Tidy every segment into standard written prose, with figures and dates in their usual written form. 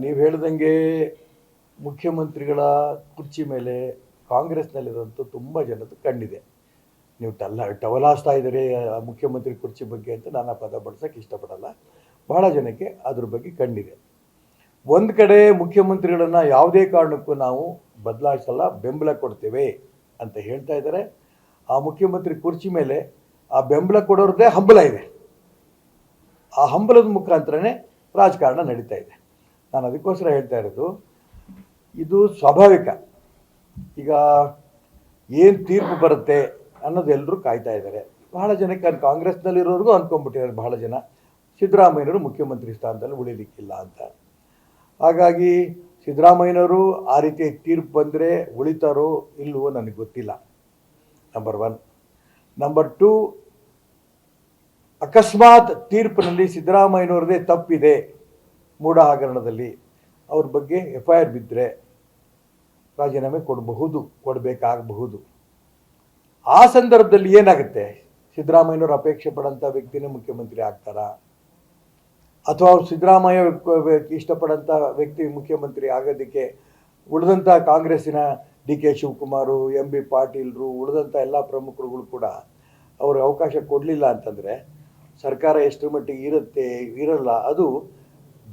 ನೀವು ಹೇಳ್ದಂಗೆ ಮುಖ್ಯಮಂತ್ರಿಗಳ ಕುರ್ಚಿ ಮೇಲೆ ಕಾಂಗ್ರೆಸ್ನಲ್ಲಿರುವಂಥ ತುಂಬ ಜನದ್ದು ಕಣ್ಣಿದೆ. ನೀವು ಟವಲಾಸ್ತಾ ಇದ್ದೀರಿ ಮುಖ್ಯಮಂತ್ರಿ ಕುರ್ಚಿ ಬಗ್ಗೆ ಅಂತ ನಾನು ಆ ಪದ ಬಳಸೋಕ್ಕೆ ಇಷ್ಟಪಡಲ್ಲ. ಬಹಳ ಜನಕ್ಕೆ ಅದ್ರ ಬಗ್ಗೆ ಕಣ್ಣಿದೆ. ಒಂದು ಕಡೆ ಮುಖ್ಯಮಂತ್ರಿಗಳನ್ನು ಯಾವುದೇ ಕಾರಣಕ್ಕೂ ನಾವು ಬದಲಾಯಿಸಲ್ಲ, ಬೆಂಬಲ ಕೊಡ್ತೇವೆ ಅಂತ ಹೇಳ್ತಾ ಇದ್ದಾರೆ. ಆ ಮುಖ್ಯಮಂತ್ರಿ ಕುರ್ಚಿ ಮೇಲೆ ಆ ಬೆಂಬಲ ಕೊಡೋರದ್ದೇ ಹಂಬಲ ಇದೆ. ಆ ಹಂಬಲದ ಮುಖಾಂತರನೇ ರಾಜಕಾರಣ ನಡೀತಾ ಇದೆ. ನಾನು ಅದಕ್ಕೋಸ್ಕರ ಹೇಳ್ತಾ ಇರೋದು, ಇದು ಸ್ವಾಭಾವಿಕ. ಈಗ ಏನು ತೀರ್ಪು ಬರುತ್ತೆ ಅನ್ನೋದು ಎಲ್ಲರೂ ಕಾಯ್ತಾ ಇದ್ದಾರೆ. ಬಹಳ ಜನಕ್ಕೆ ಕಾಂಗ್ರೆಸ್ನಲ್ಲಿರೋರಿಗೂ ಅಂದ್ಕೊಂಡ್ಬಿಟ್ಟಿದ್ದಾರೆ ಬಹಳ ಜನ, ಸಿದ್ದರಾಮಯ್ಯನವರು ಮುಖ್ಯಮಂತ್ರಿ ಸ್ಥಾನದಲ್ಲಿ ಉಳಿಲಿಕ್ಕಿಲ್ಲ ಅಂತ. ಹಾಗಾಗಿ ಸಿದ್ದರಾಮಯ್ಯನವರು ಆ ರೀತಿ ತೀರ್ಪು ಬಂದರೆ ಉಳಿತಾರೋ ಇಲ್ಲವೋ ನನಗೆ ಗೊತ್ತಿಲ್ಲ, ನಂಬರ್ 1. ನಂಬರ್ 2, ಅಕಸ್ಮಾತ್ ತೀರ್ಪಿನಲ್ಲಿ ಸಿದ್ದರಾಮಯ್ಯನವ್ರದ್ದೇ ತಪ್ಪಿದೆ, ಮೂಢ ಹಗರಣದಲ್ಲಿ ಅವ್ರ ಬಗ್ಗೆ FIR ಬಿದ್ದರೆ ರಾಜೀನಾಮೆ ಕೊಡಬೇಕಾಗಬಹುದು. ಆ ಸಂದರ್ಭದಲ್ಲಿ ಏನಾಗುತ್ತೆ? ಸಿದ್ದರಾಮಯ್ಯನವರು ಅಪೇಕ್ಷೆ ಪಡೋಂಥ ವ್ಯಕ್ತಿನೇ ಮುಖ್ಯಮಂತ್ರಿ ಆಗ್ತಾರಾ, ಅಥವಾ ಸಿದ್ದರಾಮಯ್ಯ ಇಷ್ಟಪಡೋಂಥ ವ್ಯಕ್ತಿ ಮುಖ್ಯಮಂತ್ರಿ ಆಗೋದಕ್ಕೆ ಉಳಿದಂಥ ಕಾಂಗ್ರೆಸ್ಸಿನ DK ಶಿವಕುಮಾರು, MB ಪಾಟೀಲ್ರು, ಉಳಿದಂಥ ಎಲ್ಲ ಪ್ರಮುಖರುಗಳು ಕೂಡ ಅವ್ರಿಗೆ ಅವಕಾಶ ಕೊಡಲಿಲ್ಲ ಅಂತಂದರೆ ಸರ್ಕಾರ ಎಷ್ಟರ ಮಟ್ಟಿಗೆ ಇರಲ್ಲ, ಅದು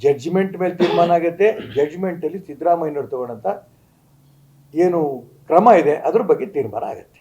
ಜಡ್ಜ್ಮೆಂಟ್ ಮೇಲೆ ತೀರ್ಮಾನ ಆಗುತ್ತೆ. ಜಡ್ಜ್ಮೆಂಟಲ್ಲಿ ಸಿದ್ದರಾಮಯ್ಯನವ್ರು ತಗೊಳ್ಳೋಂಥ ಏನು ಕ್ರಮ ಇದೆ ಅದ್ರ ಬಗ್ಗೆ ತೀರ್ಮಾನ ಆಗುತ್ತೆ.